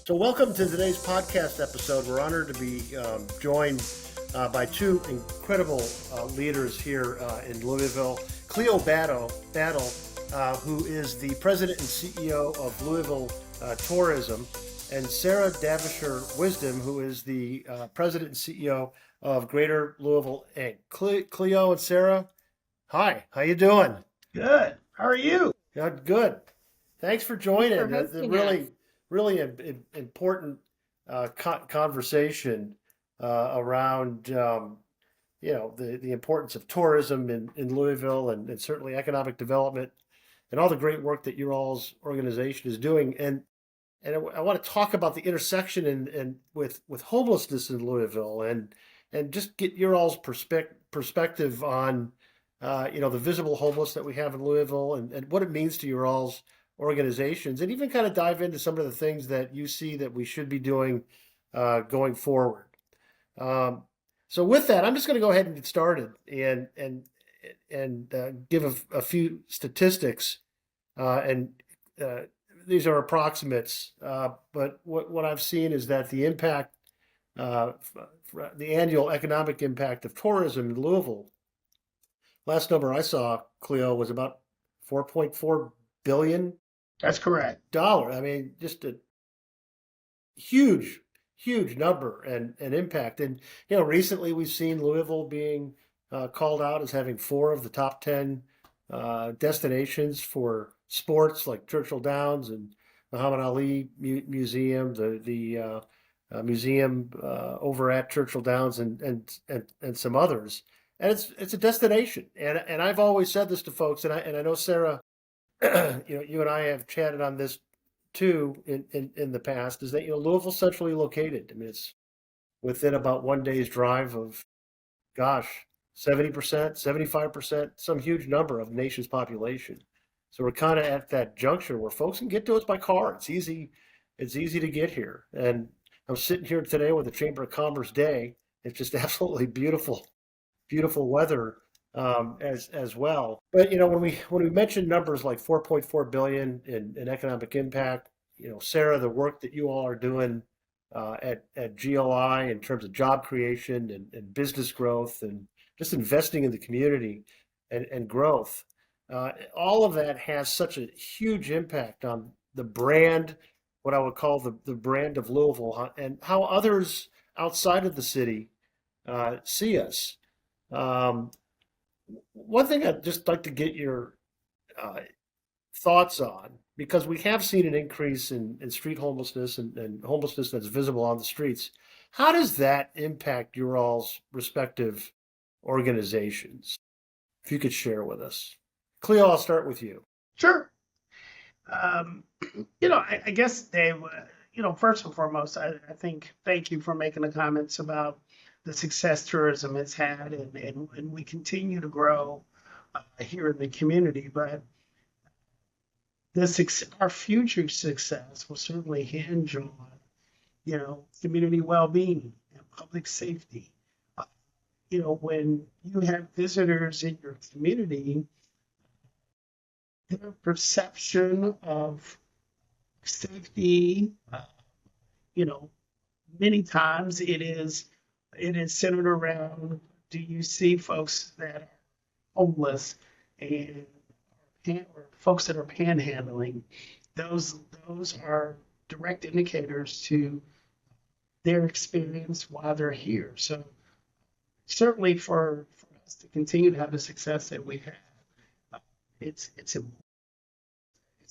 So welcome to today's podcast episode. We're honored to be joined by two incredible leaders here in Louisville. Cleo Battle, who is the president and CEO of Louisville Tourism, and Sarah Davasher-Wisdom, who is the president and CEO of Greater Louisville Inc. Cleo and Sarah, hi, how you doing? Good. How are you? Good. Thanks for joining. Thanks for hosting us. Really important conversation around the importance of tourism in Louisville and certainly economic development and all the great work that your all's organization is doing. And I want to talk about the intersection and with homelessness in Louisville and just get your all's perspective on the visible homeless that we have in Louisville and what it means to your all's organizations, and even kind of dive into some of the things that you see that we should be doing going forward. So with that, I'm just going to go ahead and get started and give a few statistics, and these are approximates, but what I've seen is that the impact, the annual economic impact of tourism in Louisville, last number I saw, Cleo, was about $4.4 billion. That's correct. I mean, just a huge number and impact. And, recently we've seen Louisville being called out as having 4 of the top 10 destinations for sports, like Churchill Downs and Muhammad Ali Museum, the museum over at Churchill Downs and some others. And it's a destination. And I've always said this to folks, and I know Sarah, you and I have chatted on this too in the past, is that Louisville's centrally located. I mean, it's within about one day's drive of, 70%, 75%, some huge number of the nation's population. So we're kind of at that juncture where folks can get to us by car. It's easy to get here. And I'm sitting here today with the Chamber of Commerce Day. It's just absolutely beautiful weather as well. But when we mention numbers like 4.4 billion in economic impact, Sarah, the work that you all are doing at GLI in terms of job creation and business growth and just investing in the community and growth, all of that has such a huge impact on the brand, what I would call the brand of Louisville, and how others outside of the city see us. One thing I'd just like to get your thoughts on, because we have seen an increase in street homelessness and homelessness that's visible on the streets. How does that impact your all's respective organizations? If you could share with us. Cleo, I'll start with you. Sure. I guess, Dave, first and foremost, I think thank you for making the comments about the success tourism has had, and we continue to grow here in the community. But our future success will certainly hinge on, community well-being and public safety. When you have visitors in your community, their perception of safety, many times it is centered around, do you see folks that are homeless or folks that are panhandling? Those are direct indicators to their experience while they're here. So certainly for us to continue to have the success that we have, it's an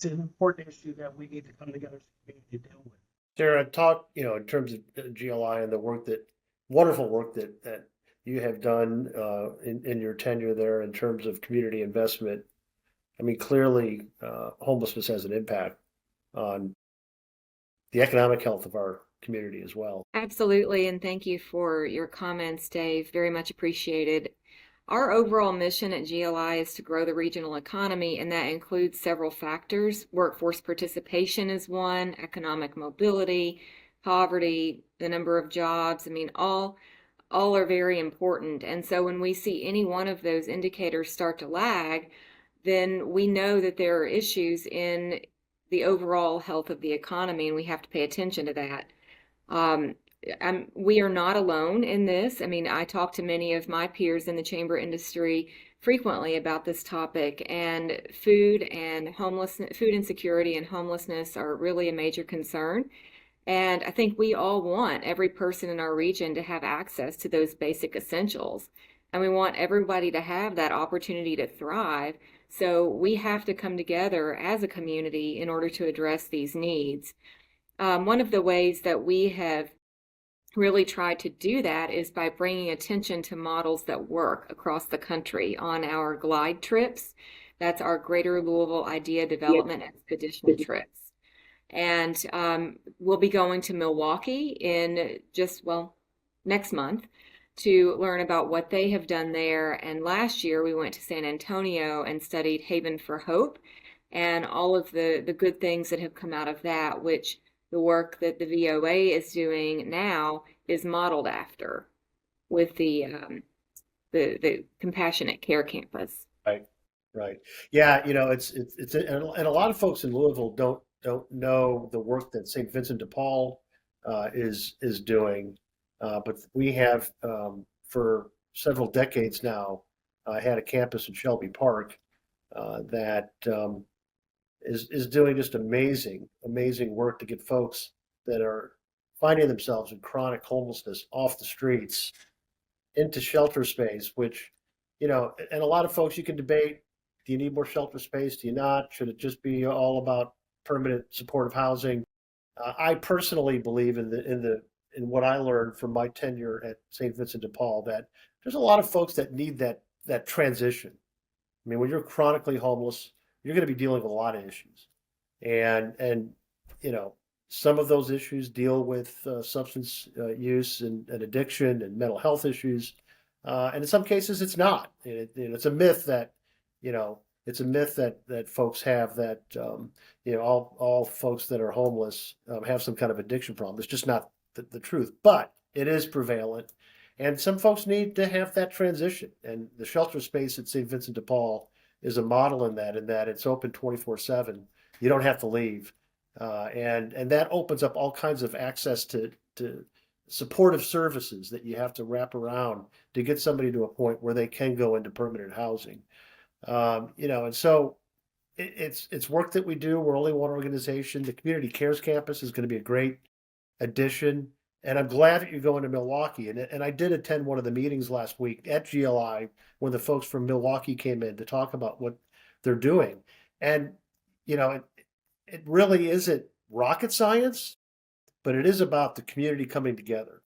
important issue that we need to come together to deal with. Sarah, talk, in terms of GLI and the wonderful work that you have done in your tenure there in terms of community investment. I mean, clearly, homelessness has an impact on the economic health of our community as well. Absolutely, and thank you for your comments, Dave. Very much appreciated. Our overall mission at GLI is to grow the regional economy, and that includes several factors. Workforce participation is one, economic mobility, poverty, the number of jobs. I mean, all are very important. And so when we see any one of those indicators start to lag, then we know that there are issues in the overall health of the economy, and we have to pay attention to that. Um, we are not alone in this. I mean, I talk to many of my peers in the chamber industry frequently about this topic, and food insecurity and homelessness are really a major concern. And I think we all want every person in our region to have access to those basic essentials. And we want everybody to have that opportunity to thrive. So we have to come together as a community in order to address these needs. One of the ways that we have really tried to do that is by bringing attention to models that work across the country on our glide trips. That's our Greater Louisville Idea Development Expedition trips. And we'll be going to Milwaukee in next month to learn about what they have done there. And last year we went to San Antonio and studied Haven for Hope and all of the good things that have come out of that, which the work that the VOA is doing now is modeled after with the Compassionate Care Campus. Right. Yeah, it's and a lot of folks in Louisville don't know the work that St. Vincent de Paul is doing, but we have for several decades now had a campus in Shelby Park that is doing just amazing work to get folks that are finding themselves in chronic homelessness off the streets into shelter space, which, and a lot of folks, you can debate, do you need more shelter space? Do you not? Should it just be all about permanent supportive housing? I personally believe in what I learned from my tenure at St. Vincent de Paul, that there's a lot of folks that need that transition. I mean, when you're chronically homeless, you're going to be dealing with a lot of issues, and some of those issues deal with substance use and addiction and mental health issues, and in some cases it's not. It's a myth that folks have that all folks that are homeless have some kind of addiction problem. It's just not the truth, but it is prevalent, and some folks need to have that transition. And the shelter space at St. Vincent de Paul is a model in that it's open 24/7. You don't have to leave, and that opens up all kinds of access to supportive services that you have to wrap around to get somebody to a point where they can go into permanent housing. And so it's work that we do. We're only one organization. The Community Cares Campus is going to be a great addition, and I'm glad that you're going to Milwaukee. And I did attend one of the meetings last week at GLI when the folks from Milwaukee came in to talk about what they're doing. And it really isn't rocket science, but it is about the community coming together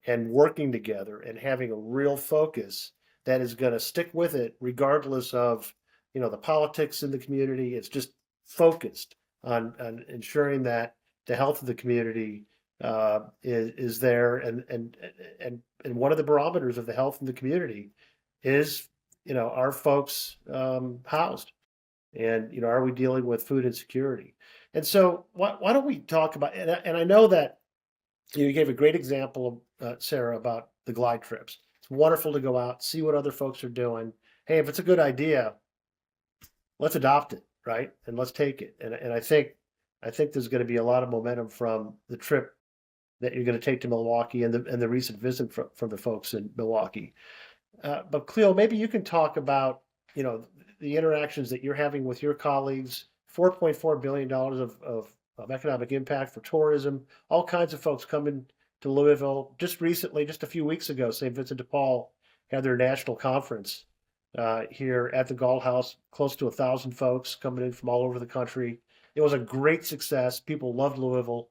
and working together and having a real focus that is going to stick with it regardless of the politics in the community. It's just focused on ensuring that the health of the community is there, and one of the barometers of the health in the community is are folks housed, and are we dealing with food insecurity? And so why don't we talk about, and I know that you gave a great example of Sarah, about the glide trips. It's wonderful to go out, see what other folks are doing. Hey, if it's a good idea, let's adopt it, right? And let's take it. And I think there's going to be a lot of momentum from the trip that you're going to take to Milwaukee and the recent visit from the folks in Milwaukee. But Cleo, maybe you can talk about the interactions that you're having with your colleagues. $4.4 billion of economic impact for tourism. All kinds of folks coming to Louisville. Just recently, just a few weeks ago, St. Vincent de Paul had their national conference here at the Galt House. Close to 1,000 folks coming in from all over the country. It was a great success. People loved Louisville.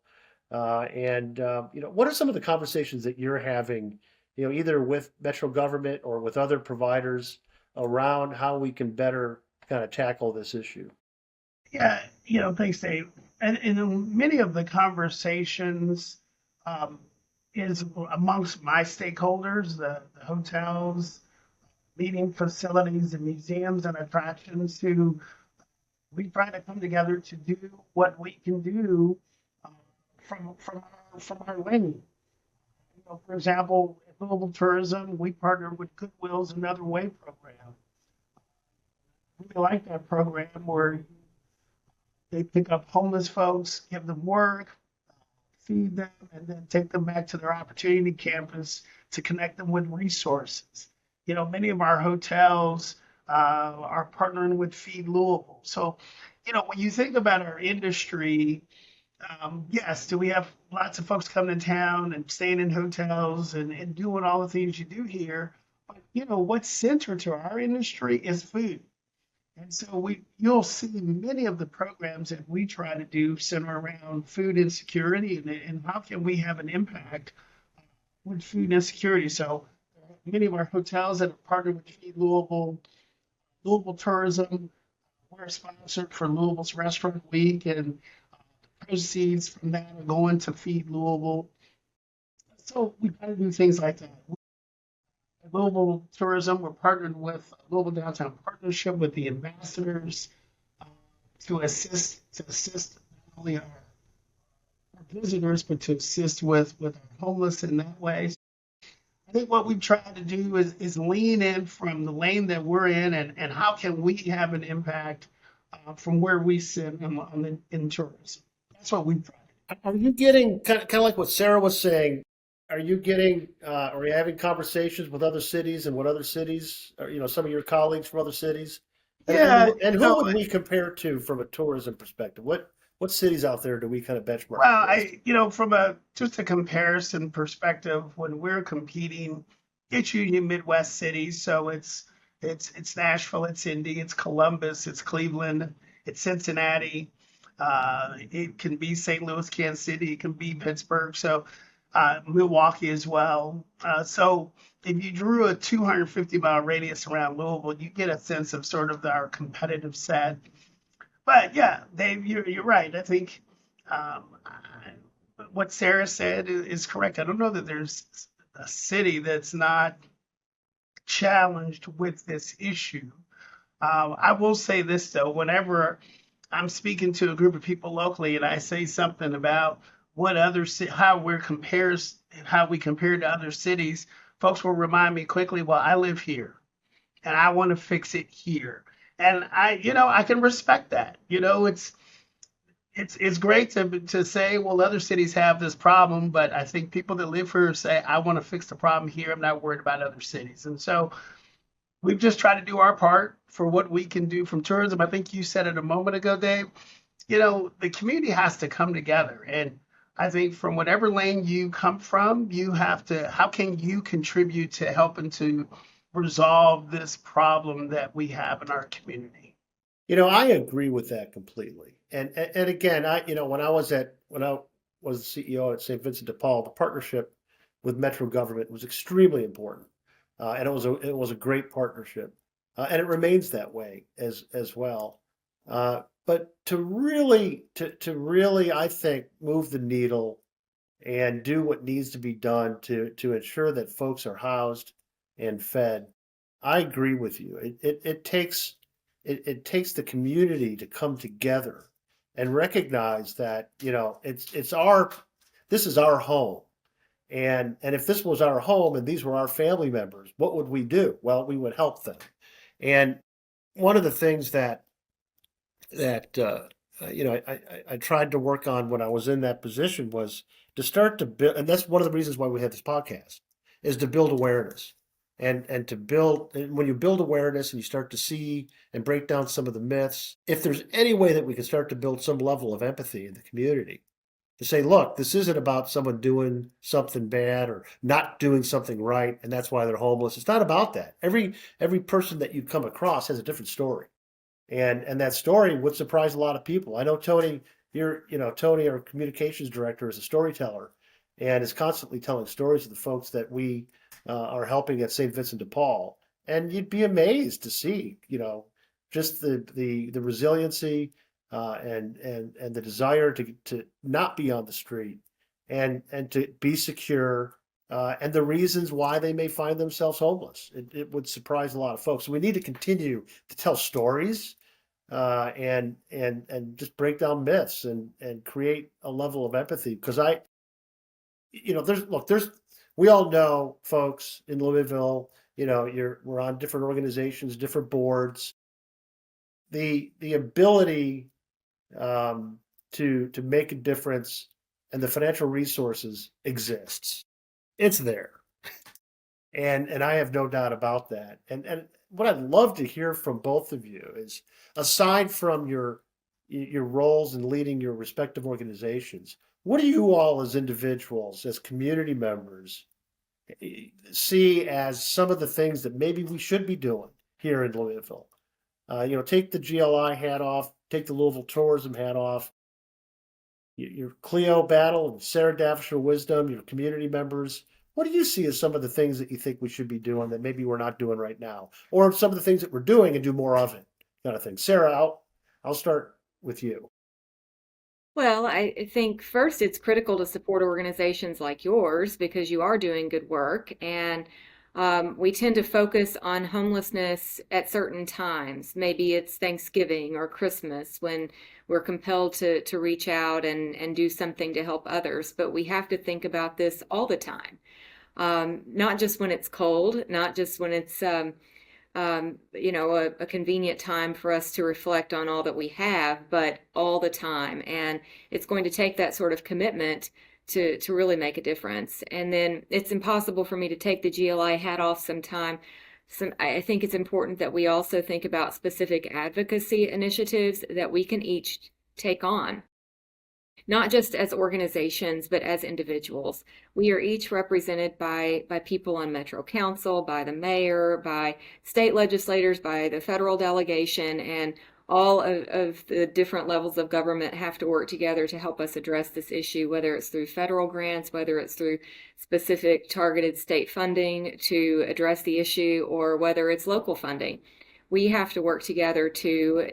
What are some of the conversations that you're having, either with Metro government or with other providers around how we can better kind of tackle this issue? Yeah, thanks, Dave. And in many of the conversations is amongst my stakeholders, the hotels, meeting facilities, and museums and attractions, who we try to come together to do what we can do from our lane. For example, at Louisville Tourism, we partner with Goodwill's Another Way program. We like that program where They pick up homeless folks, give them work, feed them, and then take them back to their opportunity campus to connect them with resources. Many of our hotels are partnering with Feed Louisville. So, when you think about our industry, yes, do we have lots of folks coming to town and staying in hotels and doing all the things you do here? But, what's central to our industry is food. And so you'll see many of the programs that we try to do center around food insecurity and how can we have an impact with food insecurity. So many of our hotels that have partnered with Feed Louisville, Louisville Tourism, we're a sponsor for Louisville's Restaurant Week, and the proceeds from that are going to Feed Louisville. So we try to do things like that. Louisville Tourism, we're partnered with Louisville Downtown Partnership with the ambassadors uh, to assist not only our visitors, but to assist with our homeless in that way. I think what we've tried to do is lean in from the lane that we're in, and how can we have an impact from where we sit in tourism. That's what we've tried. Are you getting kind of like what Sarah was saying? Are you getting, are you having conversations with other cities and what other cities, or, some of your colleagues from other cities? And, and, Yeah, who- and who would we compare to from a tourism perspective? What cities out there do we kind of benchmark well, against? from just a comparison perspective, when we're competing, it's usually Midwest cities. So it's Nashville, it's Indy, it's Columbus, it's Cleveland, it's Cincinnati. It can be St. Louis, Kansas City, it can be Pittsburgh. So Milwaukee as well. So if you drew a 250-mile radius around Louisville, you get a sense of sort of our competitive set. But yeah, Dave, you're right. I think what Sarah said is correct. I don't know that there's a city that's not challenged with this issue. I will say this though, whenever I'm speaking to a group of people locally and I say something about how we compare to other cities, folks will remind me quickly, well, I live here and I want to fix it here. And I can respect that. It's great to say, well, other cities have this problem, but I think people that live here say, I want to fix the problem here. I'm not worried about other cities. And so we've just tried to do our part for what we can do from tourism. I think you said it a moment ago, Dave. The community has to come together. And I think from whatever lane you come from, how can you contribute to helping to resolve this problem that we have in our community? I agree with that completely. And again, when I was the CEO at St. Vincent de Paul, the partnership with Metro government was extremely important, and it was a great partnership, and it remains that way as well. But to really, I think, move the needle and do what needs to be done to ensure that folks are housed and fed. I agree with you. It takes the community to come together and recognize that this is our home, and if this was our home and these were our family members, what would we do? Well, we would help them. And one of the things that I tried to work on when I was in that position was to start to build, and that's one of the reasons why we had this podcast, is to build awareness, and to build. And when you build awareness and you start to see and break down some of the myths, if there's any way that we can start to build some level of empathy in the community, to say, look, this isn't about someone doing something bad or not doing something right, and that's why they're homeless. It's not about that. Every person that you come across has a different story, and that story would surprise a lot of people. I know Tony, Tony, our communications director, is a storyteller, and is constantly telling stories of the folks that we are helping at St. Vincent de Paul. And you'd be amazed to see, just the resiliency, and the desire to not be on the street, and to be secure, and the reasons why they may find themselves homeless. It would surprise a lot of folks. So we need to continue to tell stories, and just break down myths, and create a level of empathy. Because there's we all know folks in Louisville. We're on different organizations, different boards. The ability to make a difference, and the financial resources exists. It's there, and I have no doubt about that. And what I'd love to hear from both of you is, aside from your roles in leading your respective organizations, what do you all as individuals, as community members, see as some of the things that maybe we should be doing here in Louisville? Take the GLI hat off, take the Louisville Tourism hat off, your Cleo battle and Sarah Davasher-Wisdom, your community members. What do you see as some of the things that you think we should be doing that maybe we're not doing right now, or some of the things that we're doing and do more of it, kind of thing? Sarah, I'll start with you. Well, I think first it's critical to support organizations like yours because you are doing good work. And we tend to focus on homelessness at certain times. Maybe it's Thanksgiving or Christmas when we're compelled to reach out and do something to help others. But we have to think about this all the time, not just when it's cold, not just when it's a convenient time for us to reflect on all that we have, but all the time. And it's going to take that sort of commitment to really make a difference. And then it's impossible for me to take the GLI hat off sometime. I think it's important that we also think about specific advocacy initiatives that we can each take on, not just as organizations, but as individuals. We are each represented by people on Metro Council, by the mayor, by state legislators, by the federal delegation, and all of the different levels of government have to work together to help us address this issue, whether it's through federal grants, whether it's through specific targeted state funding to address the issue, or whether it's local funding. We have to work together to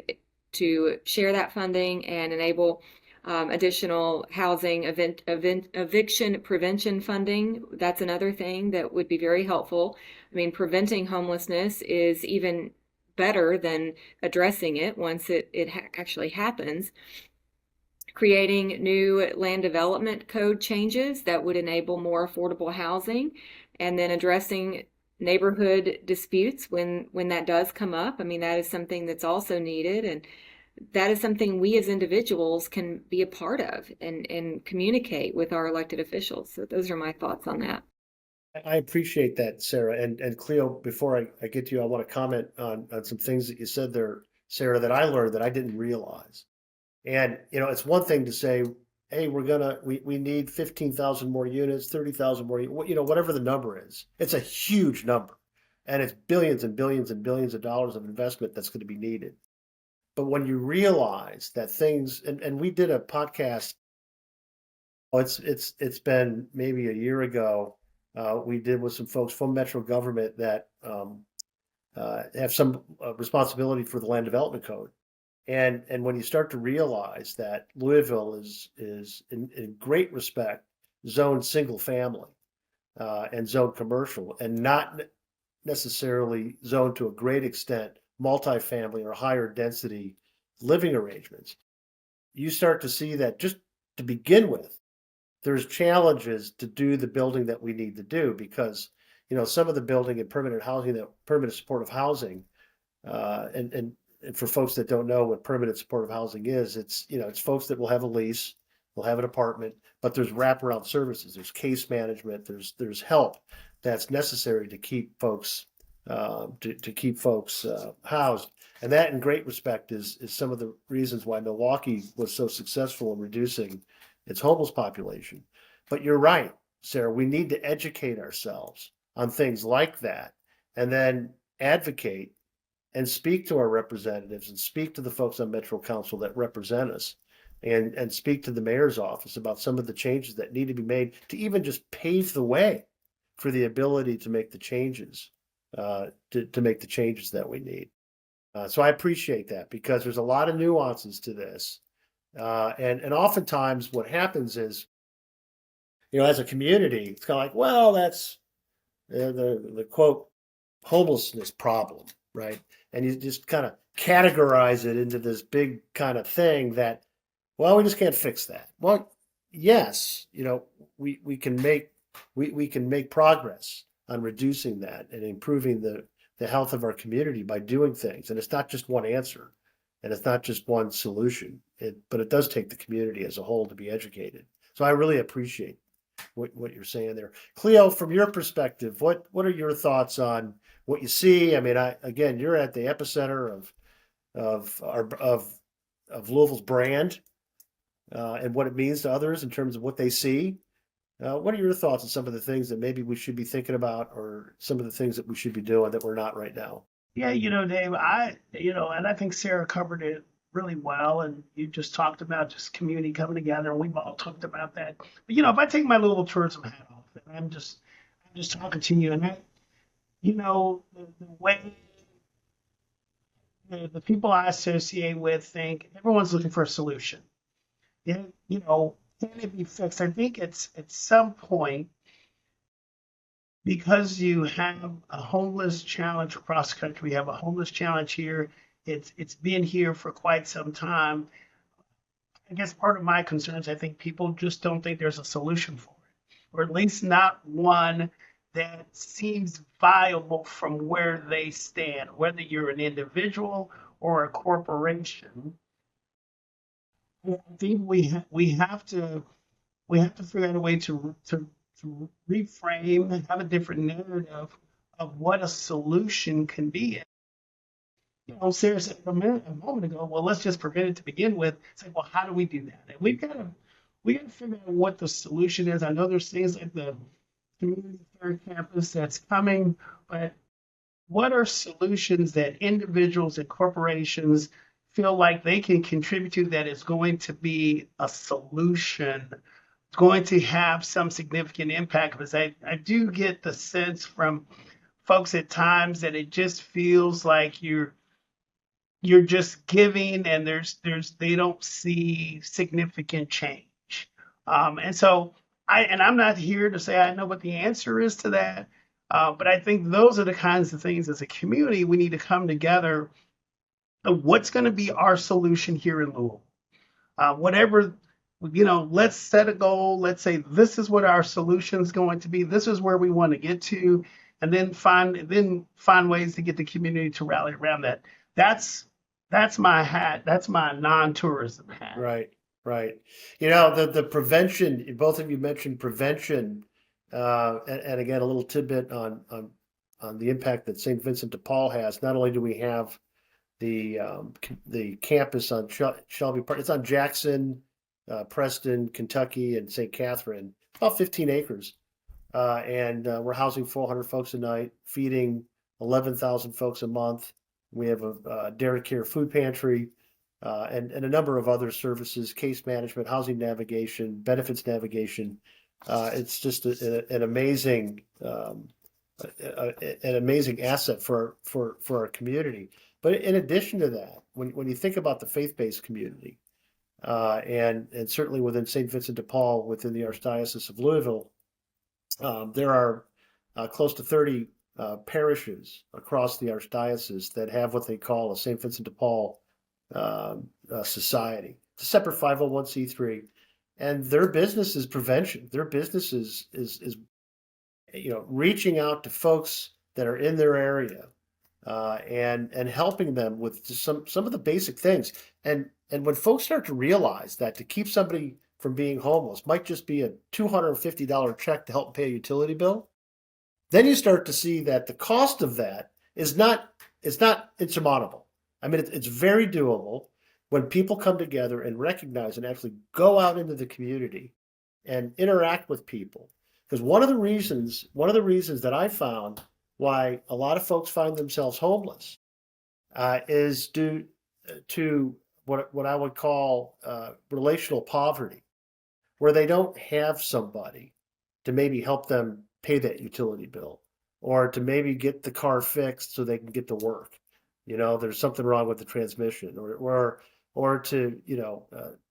share that funding and enable additional housing eviction prevention funding. That's another thing that would be very helpful. I mean, preventing homelessness is even better than addressing it once it actually happens. Creating new land development code changes that would enable more affordable housing, and then addressing neighborhood disputes when that does come up. I mean, that is something that's also needed, and that is something we as individuals can be a part of and communicate with our elected officials. So those are my thoughts on that. I appreciate that, Sarah. And Cleo, before I get to you, I want to comment on some things that you said there, Sarah, that I learned that I didn't realize. And, it's one thing to say, hey, we need 15,000 more units, 30,000 more, whatever the number is. It's a huge number. And it's billions and billions and billions of dollars of investment that's going to be needed. But when you realize that things, and we did a podcast, it's been maybe a year ago, we did with some folks from Metro government that have some responsibility for the land development code. And when you start to realize that Louisville is in great respect zoned single family and zoned commercial, and not necessarily zoned to a great extent multifamily or higher density living arrangements, you start to see that just to begin with, there's challenges to do the building that we need to do, because some of the building and permanent housing, that permanent supportive housing, and for folks that don't know what permanent supportive housing is, it's folks that will have a lease, will have an apartment, but there's wraparound services, there's case management, there's help that's necessary to keep folks housed. And that, in great respect, is some of the reasons why Milwaukee was so successful in reducing its homeless population. But you're right, Sarah, we need to educate ourselves on things like that, and then advocate and speak to our representatives and speak to the folks on Metro Council that represent us, and speak to the mayor's office about some of the changes that need to be made to even just pave the way for the ability to make the changes, to make the changes that we need. So I appreciate that, because there's a lot of nuances to this. And oftentimes what happens is, as a community, it's kind of like, well, that's the quote homelessness problem, right? And you just kind of categorize it into this big kind of thing that, well, we just can't fix that. Well, yes, we can make progress on reducing that and improving the health of our community by doing things. And it's not just one answer, and it's not just one solution. but it does take the community as a whole to be educated. So I really appreciate what you're saying there. Cleo, from your perspective, what are your thoughts on what you see? I mean, again, you're at the epicenter of Louisville's brand and what it means to others in terms of what they see. What are your thoughts on some of the things that maybe we should be thinking about, or some of the things that we should be doing that we're not right now? Yeah, Dave, and I think Sarah covered it really well. And you just talked about just community coming together, and we've all talked about that. But, if I take my Louisville Tourism hat off, and I'm just talking to you, and the way the people I associate with think everyone's looking for a solution. Yeah, can it be fixed? I think it's at some point, because you have a homeless challenge across the country. We have a homeless challenge here. It's been here for quite some time. I guess part of my concerns, I think people just don't think there's a solution for it, or at least not one that seems viable from where they stand, whether you're an individual or a corporation. I think we have to figure out a way to reframe and have a different narrative of what a solution can be. Sarah said a moment ago, well, let's just prevent it to begin with. It's like, well, how do we do that? And we got to figure out what the solution is. I know there's things like the community third campus that's coming, but what are solutions that individuals and corporations feel like they can contribute to that is going to be a solution, going to have some significant impact? Because I do get the sense from folks at times that it just feels like you're just giving, and they don't see significant change. And so I'm not here to say I know what the answer is to that, but I think those are the kinds of things as a community we need to come together. What's going to be our solution here in Louisville? Whatever, let's set a goal. Let's say this is what our solution is going to be. This is where we want to get to, and then find ways to get the community to rally around that. That's my hat. That's my non-tourism hat. Right, right. The prevention. Both of you mentioned prevention, and again, a little tidbit on the impact that St. Vincent de Paul has. Not only do we have the campus on Shelby Park, it's on Jackson, Preston, Kentucky, and St. Catherine, about 15 acres, and we're housing 400 folks a night, feeding 11,000 folks a month. We have a dairy care food pantry, and a number of other services: case management, housing navigation, benefits navigation. It's just an amazing asset for our community. But in addition to that, when you think about the faith-based community, and certainly within St. Vincent de Paul, within the Archdiocese of Louisville, there are close to 30 parishes across the Archdiocese that have what they call a St. Vincent de Paul society. It's a separate 501c3, and their business is prevention. Their business is reaching out to folks that are in their area, and helping them with just some of the basic things. And when folks start to realize that to keep somebody from being homeless might just be a $250 check to help pay a utility bill, then you start to see that the cost of that is not insurmountable. I mean, it's very doable when people come together and recognize and actually go out into the community and interact with people. Because one of the reasons that I found why a lot of folks find themselves homeless is due to what I would call relational poverty, where they don't have somebody to maybe help them pay that utility bill, or to maybe get the car fixed so they can get to work. There's something wrong with the transmission, or to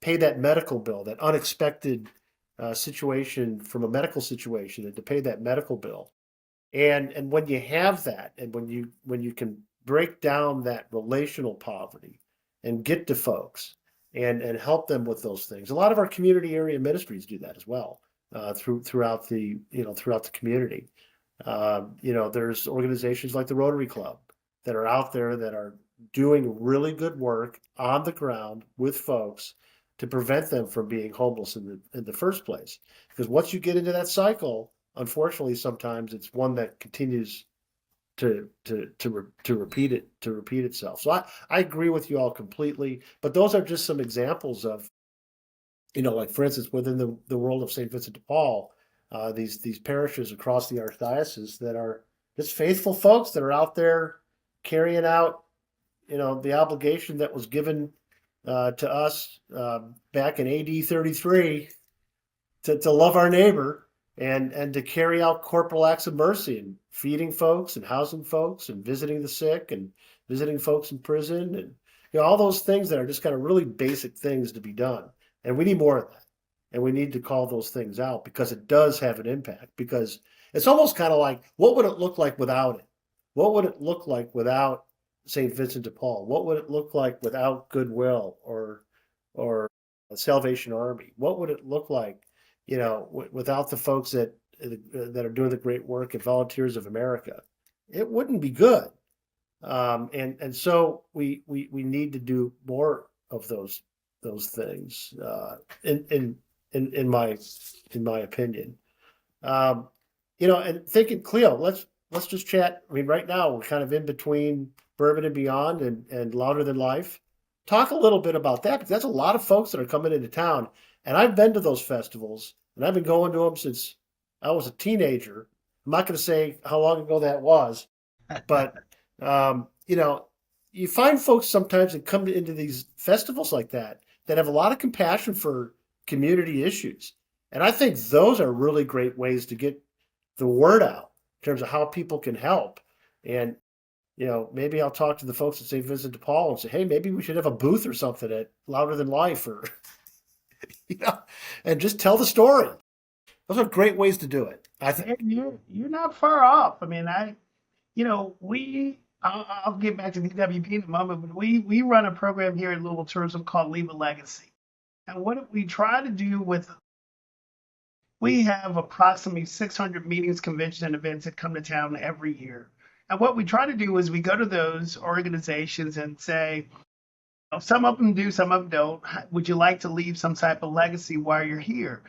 pay that medical bill, that unexpected situation from a medical situation, and to pay that medical bill. And when you have that, and when you can break down that relational poverty and get to folks and help them with those things. A lot of our community area ministries do that as well, throughout the community. There's organizations like the Rotary Club that are out there that are doing really good work on the ground with folks to prevent them from being homeless in the first place. Because once you get into that cycle, unfortunately, sometimes it's one that continues to repeat itself. So I agree with you all completely. But those are just some examples of, like for instance, within the world of St. Vincent de Paul, these parishes across the archdiocese that are just faithful folks that are out there carrying out, the obligation that was given to us back in AD 33 to love our neighbor and to carry out corporal acts of mercy and feeding folks and housing folks and visiting the sick and visiting folks in prison and all those things that are just kind of really basic things to be done. And we need more of that. And we need to call those things out because it does have an impact. Because it's almost kind of like, what would it look like without it? What would it look like without St. Vincent de Paul? What would it look like without Goodwill or Salvation Army? What would it look like, without the folks that are doing the great work at Volunteers of America? It wouldn't be good. And so we need to do more of those things in my opinion. And thinking, Cleo, let's just chat. I mean, right now we're kind of in between Bourbon and Beyond and Louder Than Life. Talk a little bit about that because that's a lot of folks that are coming into town. And I've been to those festivals and I've been going to them since I was a teenager. I'm not going to say how long ago that was, but you find folks sometimes that come into these festivals like that have a lot of compassion for community issues. And I think those are really great ways to get the word out in terms of how people can help. And, maybe I'll talk to the folks at St. Vincent de Paul and say, hey, maybe we should have a booth or something at Louder Than Life or, and just tell the story. Those are great ways to do it, I think. You're not far off. I mean, I'll get back to DWP in a moment, but we run a program here at Louisville Tourism called Leave a Legacy. And what we try to do we have approximately 600 meetings, conventions, and events that come to town every year. And what we try to do is we go to those organizations and say, some of them do, some of them don't. Would you like to leave some type of legacy while you're here?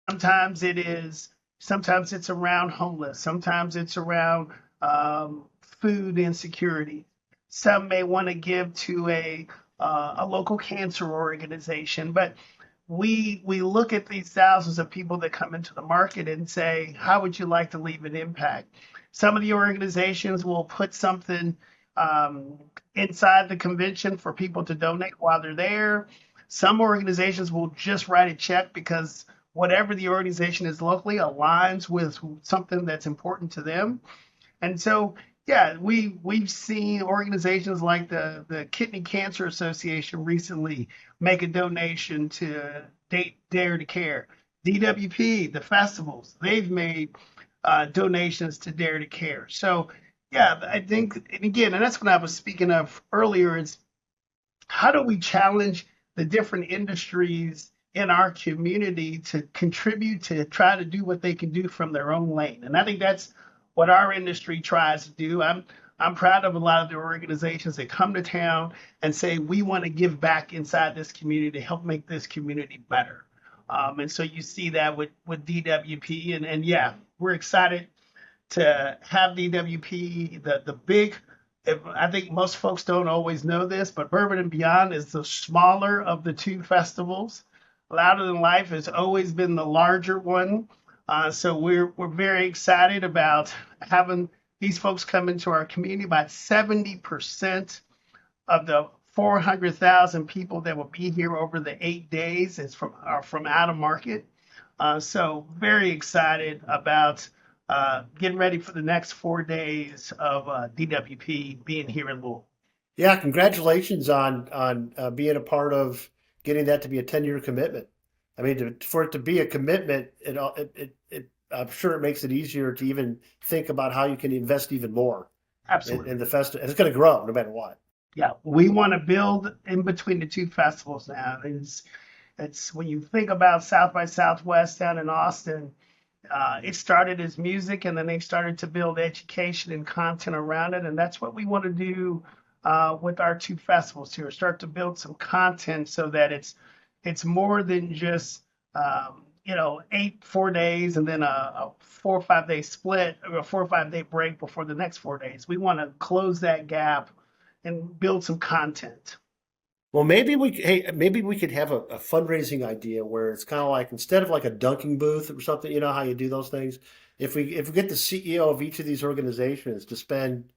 Sometimes it's around homeless. Sometimes it's around food insecurity. Some may want to give to a local cancer organization, but we look at these thousands of people that come into the market and say, how would you like to leave an impact? Some of the organizations will put something inside the convention for people to donate while they're there. Some organizations will just write a check because whatever the organization is locally aligns with something that's important to them. And so, yeah, we've seen organizations like the Kidney Cancer Association recently make a donation to Dare to Care. DWP, the festivals, they've made donations to Dare to Care. So, yeah, I think, and that's what I was speaking of earlier, is how do we challenge the different industries in our community to contribute to try to do what they can do from their own lane? And I think that's what our industry tries to do. I'm proud of a lot of the organizations that come to town and say, we want to give back inside this community to help make this community better. And so you see that with DWP. And yeah, we're excited to have DWP, the big, I think most folks don't always know this, but Bourbon and Beyond is the smaller of the two festivals. Louder Than Life has always been the larger one. So we're very excited about having these folks come into our community. About 70% of the 400,000 people that will be here over the 8 days are from out of market. So very excited about getting ready for the next 4 days of DWP being here in Louisville. Yeah, congratulations on being a part of getting that to be a 10-year commitment. I mean, for it to be a commitment, I'm sure it makes it easier to even think about how you can invest even more Absolutely. in the festival. And it's going to grow no matter what. Yeah, we want to build in between the two festivals now. It's when you think about South by Southwest down in Austin, it started as music and then they started to build education and content around it. And that's what we want to do with our two festivals here. Start to build some content so that it's more than just 4 days and then a 4 or 5 day split or a 4 or 5 day break before the next 4 days. We want to close that gap and build some content. Well, maybe we could have a fundraising idea where it's kind of like instead of like a dunking booth or something, you know how you do those things. If we get the CEO of each of these organizations to spend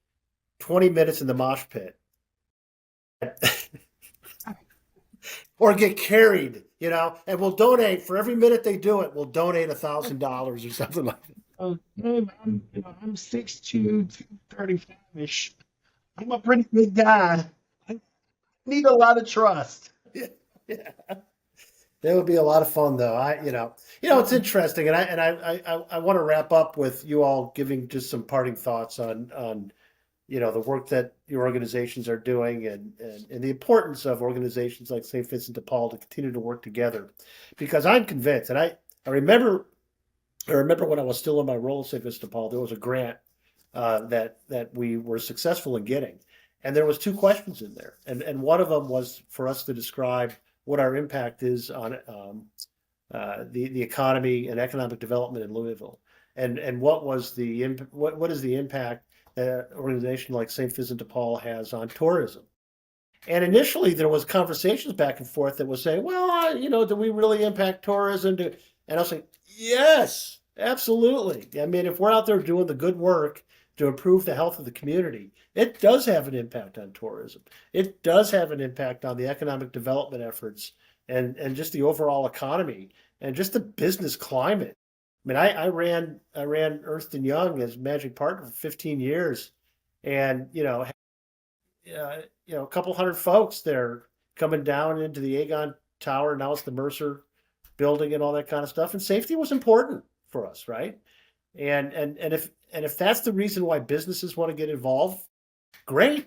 20 minutes in the mosh pit or get carried, and we'll donate for every minute they do it. We'll donate $1,000 or something like that. Oh, Dave, I'm 6'2", 235-ish. I'm a pretty big guy. I need a lot of trust. Yeah. That would be a lot of fun, though. It's interesting, and I want to wrap up with you all giving just some parting thoughts on the work that your organizations are doing and the importance of organizations like St. Vincent de Paul to continue to work together, because I'm convinced, and I remember when I was still in my role at St. Vincent de Paul, there was a grant that we were successful in getting, and there was two questions in there, and one of them was for us to describe what our impact is on the economy and economic development in Louisville, and what is the impact that an organization like St. Vincent de Paul has on tourism. And initially, there was conversations back and forth that was saying, well, do we really impact tourism? And I was like, yes, absolutely. I mean, if we're out there doing the good work to improve the health of the community, it does have an impact on tourism. It does have an impact on the economic development efforts and just the overall economy and just the business climate. I mean, I ran Ernst & Young as managing partner for 15 years, and a couple hundred folks there coming down into the Aegon Tower. Now it's the Mercer building and all that kind of stuff. And safety was important for us, right? And if that's the reason why businesses want to get involved, great.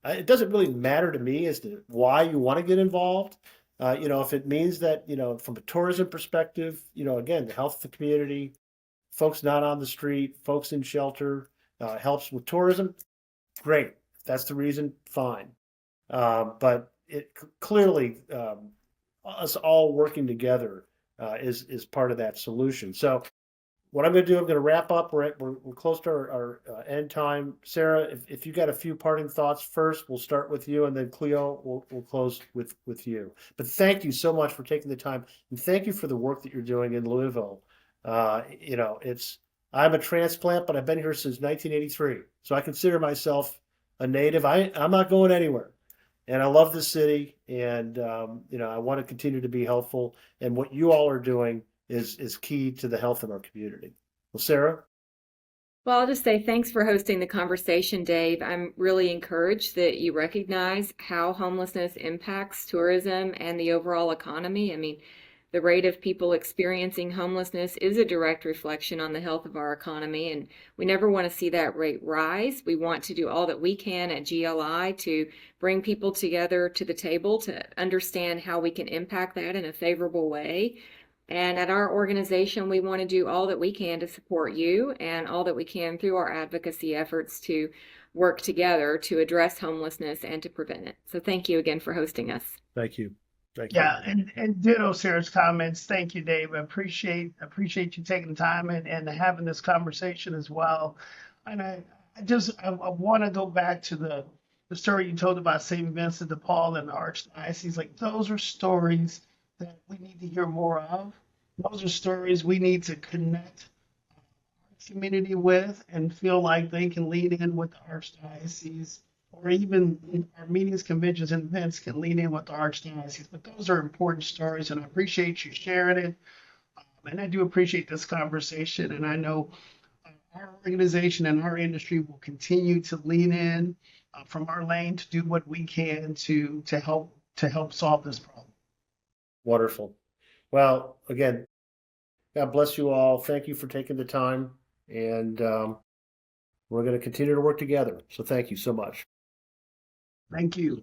It doesn't really matter to me as to why you want to get involved. If it means that, from a tourism perspective, again, the health of the community, folks not on the street, folks in shelter, helps with tourism, great. If that's the reason, fine. But it clearly, us all working together is part of that solution. So what I'm going to do, I'm going to wrap up. We're close to our end time. Sarah, if you got a few parting thoughts first, we'll start with you, and then Cleo, we'll close with you. But thank you so much for taking the time, and thank you for the work that you're doing in Louisville. I'm a transplant, but I've been here since 1983, so I consider myself a native. I'm not going anywhere, and I love this city, and I want to continue to be helpful. And what you all are doing is key to the health of our community. Well, Sarah? Well, I'll just say thanks for hosting the conversation, Dave. I'm really encouraged that you recognize how homelessness impacts tourism and the overall economy. I mean, the rate of people experiencing homelessness is a direct reflection on the health of our economy, and we never want to see that rate rise. We want to do all that we can at GLI to bring people together to the table to understand how we can impact that in a favorable way. And at our organization, we want to do all that we can to support you and all that we can through our advocacy efforts to work together to address homelessness and to prevent it. So thank you again for hosting us. Thank you. Yeah, and ditto Sarah's comments. Thank you, Dave. I appreciate you taking the time and having this conversation as well. And I want to go back to the story you told about St. Vincent de Paul and the Archdiocese. Like, those are stories that we need to hear more of. Those are stories we need to connect our community with and feel like they can lean in with the Archdiocese, or even in our meetings, conventions, and events can lean in with the Archdiocese. But those are important stories, and I appreciate you sharing it. And I do appreciate this conversation, and I know our organization and our industry will continue to lean in from our lane to do what we can to help solve this problem. Wonderful. Well, again, God bless you all. Thank you for taking the time, and we're going to continue to work together. So thank you so much. Thank you.